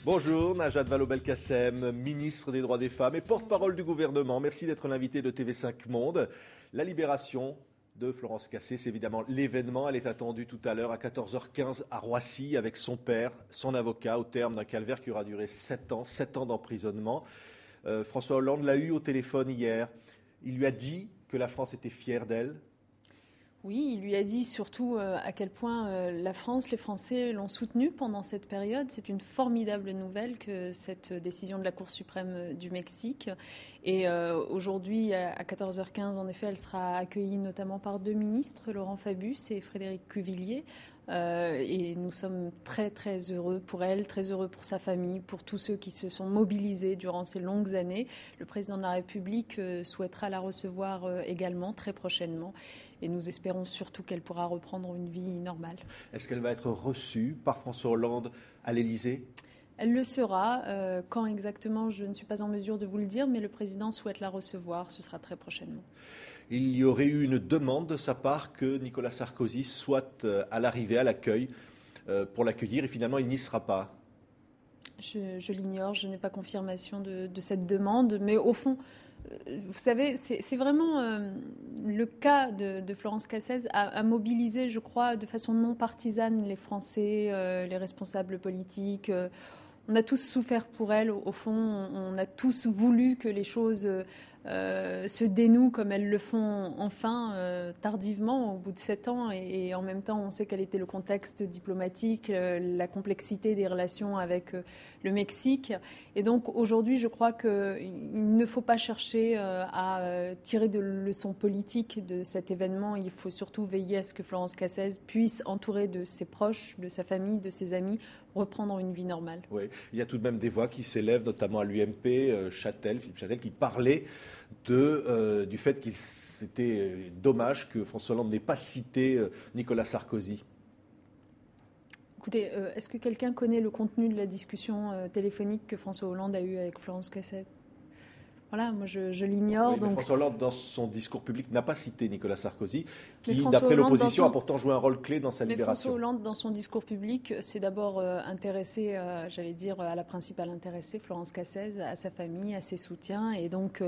Bonjour, Najat Vallaud-Belkacem, ministre des Droits des Femmes et porte-parole du gouvernement. Merci d'être l'invité de TV5 Monde. La libération de Florence Cassez, c'est évidemment l'événement. Elle est attendue tout à l'heure à 14h15 à Roissy avec son père, son avocat, au terme d'un calvaire qui aura duré 7 ans d'emprisonnement. François Hollande l'a eu au téléphone hier. Il lui a dit que la France était fière d'elle. Oui, il lui a dit surtout à quel point la France, les Français l'ont soutenue pendant cette période. C'est une formidable nouvelle que cette décision de la Cour suprême du Mexique. Et aujourd'hui, à 14h15, en effet, elle sera accueillie notamment par 2 ministres, Laurent Fabius et Frédéric Cuvillier. Et nous sommes très très heureux pour elle, très heureux pour sa famille, pour tous ceux qui se sont mobilisés durant ces longues années. Le président de la République souhaitera la recevoir également très prochainement et nous espérons surtout qu'elle pourra reprendre une vie normale. Est-ce qu'elle va être reçue par François Hollande à l'Élysée ? Elle le sera. Quand exactement, je ne suis pas en mesure de vous le dire, mais le président souhaite la recevoir. Ce sera très prochainement. Il y aurait eu une demande de sa part que Nicolas Sarkozy soit à l'arrivée, à l'accueil, pour l'accueillir, et finalement il n'y sera pas. Je l'ignore, je n'ai pas confirmation de cette demande, mais au fond, vous savez, c'est vraiment le cas de Florence Cassez a mobilisé, je crois, de façon non partisane les Français, les responsables politiques. On a tous souffert pour elle, au fond, on a tous voulu que les choses se dénouent comme elles le font enfin, tardivement, au bout de 7 ans. Et en même temps, on sait quel était le contexte diplomatique, la complexité des relations avec le Mexique. Et donc aujourd'hui, je crois qu'il ne faut pas chercher à tirer de leçons politiques de cet événement. Il faut surtout veiller à ce que Florence Cassez puisse, entourée de ses proches, de sa famille, de ses amis, reprendre une vie normale. Oui, il y a tout de même des voix qui s'élèvent, notamment à l'UMP, Philippe Châtel, qui parlait du fait qu'il c'était dommage que François Hollande n'ait pas cité Nicolas Sarkozy. Écoutez, est-ce que quelqu'un connaît le contenu de la discussion téléphonique que François Hollande a eue avec Florence Cassez ? Voilà, moi je l'ignore. Oui, donc... François Hollande, dans son discours public, n'a pas cité Nicolas Sarkozy, qui, d'après l'opposition, a pourtant joué un rôle clé dans sa libération. François Hollande, dans son discours public, s'est d'abord intéressé, j'allais dire, à la principale intéressée, Florence Cassez, à sa famille, à ses soutiens. Et donc,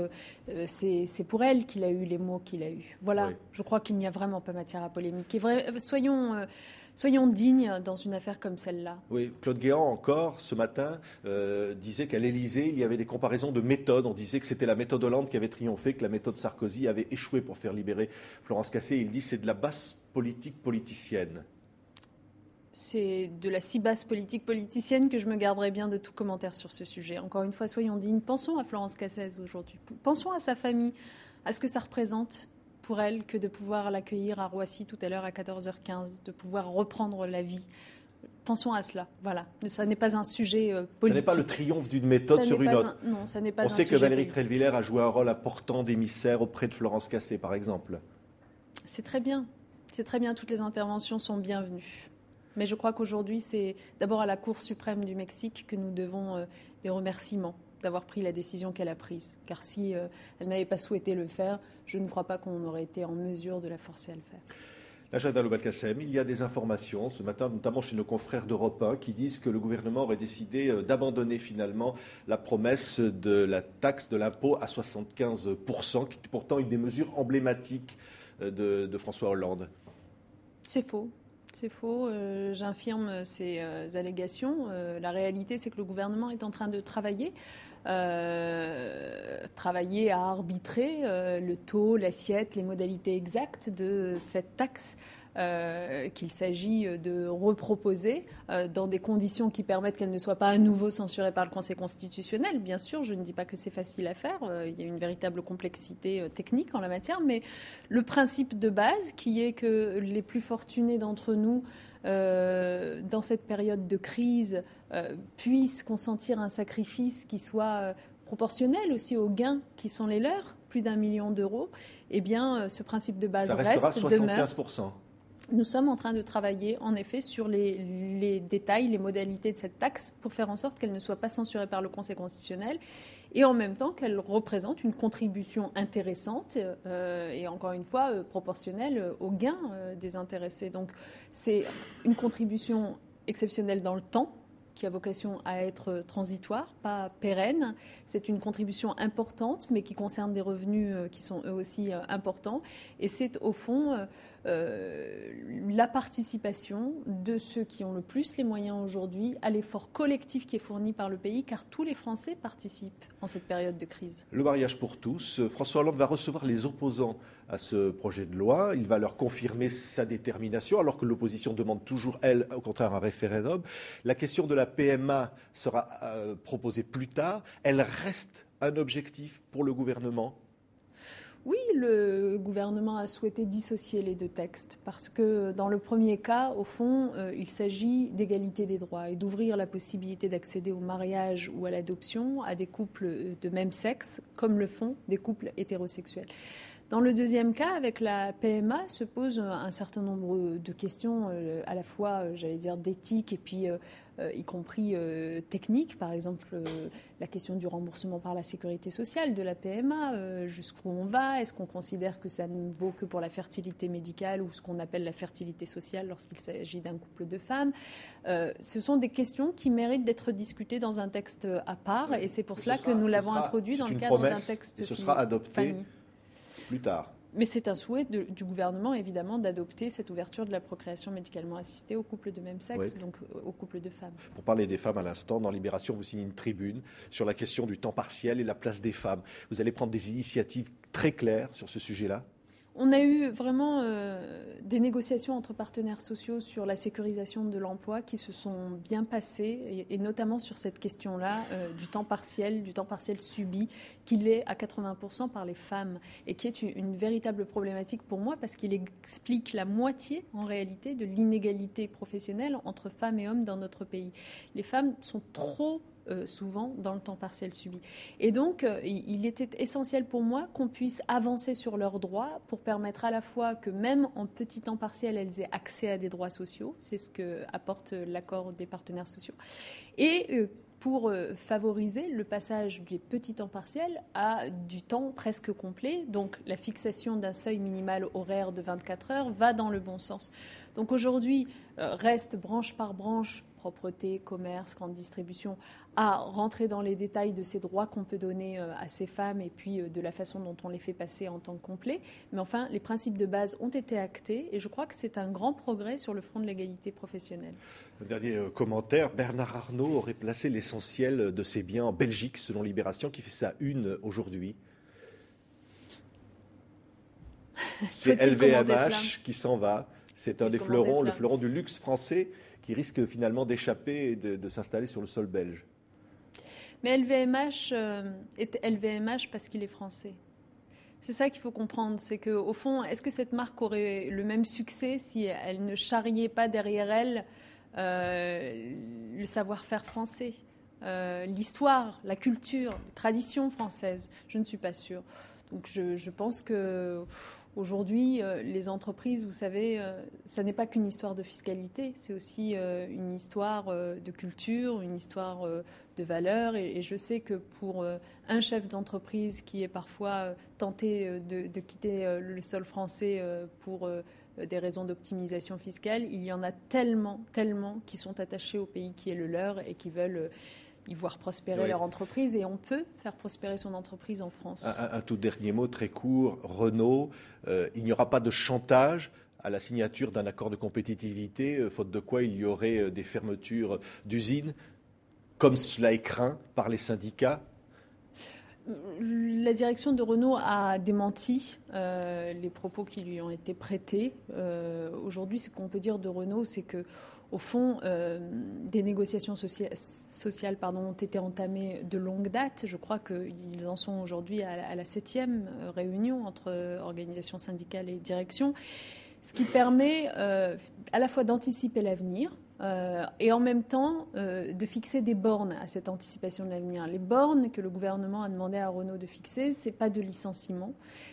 c'est pour elle qu'il a eu les mots qu'il a eus. Voilà, oui. Je crois qu'il n'y a vraiment pas matière à polémique. Et soyons dignes dans une affaire comme celle-là. Oui, Claude Guéant, encore, ce matin, disait qu'à l'Élysée, il y avait des comparaisons de méthodes. On disait que c'était la méthode Hollande qui avait triomphé, que la méthode Sarkozy avait échoué pour faire libérer Florence Cassez. Il dit que c'est de la basse politique politicienne. C'est de la si basse politique politicienne que je me garderai bien de tout commentaire sur ce sujet. Encore une fois, soyons dignes. Pensons à Florence Cassez aujourd'hui. Pensons à sa famille, à ce que ça représente pour elle que de pouvoir l'accueillir à Roissy tout à l'heure à 14h15, de pouvoir reprendre la vie. Pensons à cela. Voilà. Ça n'est pas un sujet politique. Ce n'est pas le triomphe d'une méthode sur une autre. Non, ça n'est pas On sait que Valérie Trierweiler a joué un rôle important d'émissaire auprès de Florence Cassez, par exemple. C'est très bien. C'est très bien. Toutes les interventions sont bienvenues. Mais je crois qu'aujourd'hui, c'est d'abord à la Cour suprême du Mexique que nous devons des remerciements d'avoir pris la décision qu'elle a prise. Car si elle n'avait pas souhaité le faire, je ne crois pas qu'on aurait été en mesure de la forcer à le faire. Najat Vallaud-Belkacem, il y a des informations ce matin, notamment chez nos confrères d'Europe 1, qui disent que le gouvernement aurait décidé d'abandonner finalement la promesse de la taxe de l'impôt à 75%, qui est pourtant une des mesures emblématiques de François Hollande. C'est faux. C'est faux. J'infirme ces allégations. La réalité, c'est que le gouvernement est en train de travailler à arbitrer le taux, l'assiette, les modalités exactes de cette taxe qu'il s'agit de reproposer dans des conditions qui permettent qu'elle ne soit pas à nouveau censurée par le Conseil constitutionnel. Bien sûr, je ne dis pas que c'est facile à faire. Il y a une véritable complexité technique en la matière, mais le principe de base qui est que les plus fortunés d'entre nous dans cette période de crise puissent consentir un sacrifice qui soit proportionnel aussi aux gains qui sont les leurs, plus d'1 million d'euros, eh bien ce principe de base reste, demeure. Nous sommes en train de travailler, en effet, sur les détails, les modalités de cette taxe pour faire en sorte qu'elle ne soit pas censurée par le Conseil constitutionnel et en même temps qu'elle représente une contribution intéressante et encore une fois proportionnelle aux gains des intéressés. Donc c'est une contribution exceptionnelle dans le temps qui a vocation à être transitoire, pas pérenne. C'est une contribution importante, mais qui concerne des revenus qui sont eux aussi importants. Et c'est au fond la participation de ceux qui ont le plus les moyens aujourd'hui à l'effort collectif qui est fourni par le pays, car tous les Français participent en cette période de crise. Le mariage pour tous, François Hollande va recevoir les opposants à ce projet de loi. Il va leur confirmer sa détermination, alors que l'opposition demande toujours, elle, au contraire, un référendum. La question de la PMA sera proposée plus tard. Elle reste un objectif pour le gouvernement ? Oui, le gouvernement a souhaité dissocier les deux textes parce que dans le premier cas, au fond, il s'agit d'égalité des droits et d'ouvrir la possibilité d'accéder au mariage ou à l'adoption à des couples de même sexe, comme le font des couples hétérosexuels. Dans le deuxième cas, avec la PMA, se posent un certain nombre de questions, à la fois, j'allais dire, d'éthique et puis y compris techniques. Par exemple, la question du remboursement par la sécurité sociale de la PMA, jusqu'où on va? Est-ce qu'on considère que ça ne vaut que pour la fertilité médicale ou ce qu'on appelle la fertilité sociale lorsqu'il s'agit d'un couple de femmes? Ce sont des questions qui méritent d'être discutées dans un texte à part et c'est pour cela que nous l'avons introduit dans le cadre d'un texte. Et ce sera adopté plus tard. Mais c'est un souhait du gouvernement, évidemment, d'adopter cette ouverture de la procréation médicalement assistée aux couples de même sexe, oui. Donc aux couples de femmes. Pour parler des femmes à l'instant, dans Libération, vous signez une tribune sur la question du temps partiel et la place des femmes. Vous allez prendre des initiatives très claires sur ce sujet-là ? On a eu vraiment des négociations entre partenaires sociaux sur la sécurisation de l'emploi qui se sont bien passées, et notamment sur cette question-là du temps partiel subi, qu'il est à 80% par les femmes, et qui est une véritable problématique pour moi, parce qu'il explique la moitié, en réalité, de l'inégalité professionnelle entre femmes et hommes dans notre pays. Les femmes sont trop souvent dans le temps partiel subi. Et donc, il était essentiel pour moi qu'on puisse avancer sur leurs droits pour permettre à la fois que même en petit temps partiel, elles aient accès à des droits sociaux. C'est ce que apporte l'accord des partenaires sociaux. Et pour favoriser le passage des petits temps partiels à du temps presque complet. Donc, la fixation d'un seuil minimal horaire de 24 heures va dans le bon sens. Donc, aujourd'hui, reste branche par branche, propreté, commerce, grande distribution, à rentrer dans les détails de ces droits qu'on peut donner à ces femmes et puis de la façon dont on les fait passer en temps complet. Mais enfin, les principes de base ont été actés et je crois que c'est un grand progrès sur le front de l'égalité professionnelle. Un dernier commentaire, Bernard Arnault aurait placé l'essentiel de ses biens en Belgique, selon Libération, qui fait sa une aujourd'hui. C'est LVMH qui s'en va. C'est un des fleurons, le fleuron du luxe français qui risque finalement d'échapper et de s'installer sur le sol belge. Mais LVMH est LVMH parce qu'il est français. C'est ça qu'il faut comprendre, c'est qu'au fond, est-ce que cette marque aurait le même succès si elle ne charriait pas derrière elle le savoir-faire français, l'histoire, la culture, les traditions françaises? Je ne suis pas sûre. Donc je pense qu'aujourd'hui, les entreprises, vous savez, ça n'est pas qu'une histoire de fiscalité, c'est aussi une histoire de culture, une histoire de valeurs. Et je sais que pour un chef d'entreprise qui est parfois tenté de quitter le sol français pour des raisons d'optimisation fiscale, il y en a tellement qui sont attachés au pays qui est le leur et qui veulent y voir prospérer leur entreprise, et on peut faire prospérer son entreprise en France. Un tout dernier mot, très court. Renault, il n'y aura pas de chantage à la signature d'un accord de compétitivité, faute de quoi il y aurait des fermetures d'usines, comme cela est craint par les syndicats? La direction de Renault a démenti les propos qui lui ont été prêtés. Aujourd'hui, ce qu'on peut dire de Renault, c'est que au fond, des négociations sociales ont été entamées de longue date. Je crois qu'ils en sont aujourd'hui à la 7e réunion entre organisations syndicales et direction, ce qui permet à la fois d'anticiper l'avenir et en même temps de fixer des bornes à cette anticipation de l'avenir. Les bornes que le gouvernement a demandé à Renault de fixer, c'est pas de licenciement,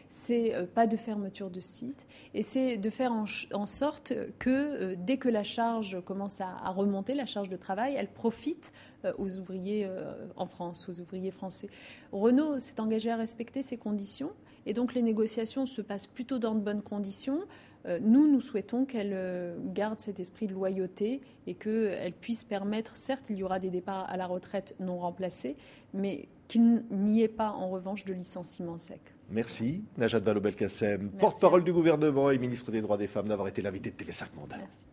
c'est pas de fermeture de site, et c'est de faire en sorte que dès que la charge commence à remonter, la charge de travail, elle profite aux ouvriers en France, aux ouvriers français. Renault s'est engagé à respecter ces conditions. Et donc les négociations se passent plutôt dans de bonnes conditions. Nous souhaitons qu'elle garde cet esprit de loyauté et qu'elle puisse permettre, certes, il y aura des départs à la retraite non remplacés, mais qu'il n'y ait pas, en revanche, de licenciement sec. Merci, Najat Vallaud-Belkacem, porte-parole du gouvernement et ministre des Droits des Femmes, d'avoir été l'invité de TV5 Monde. Merci.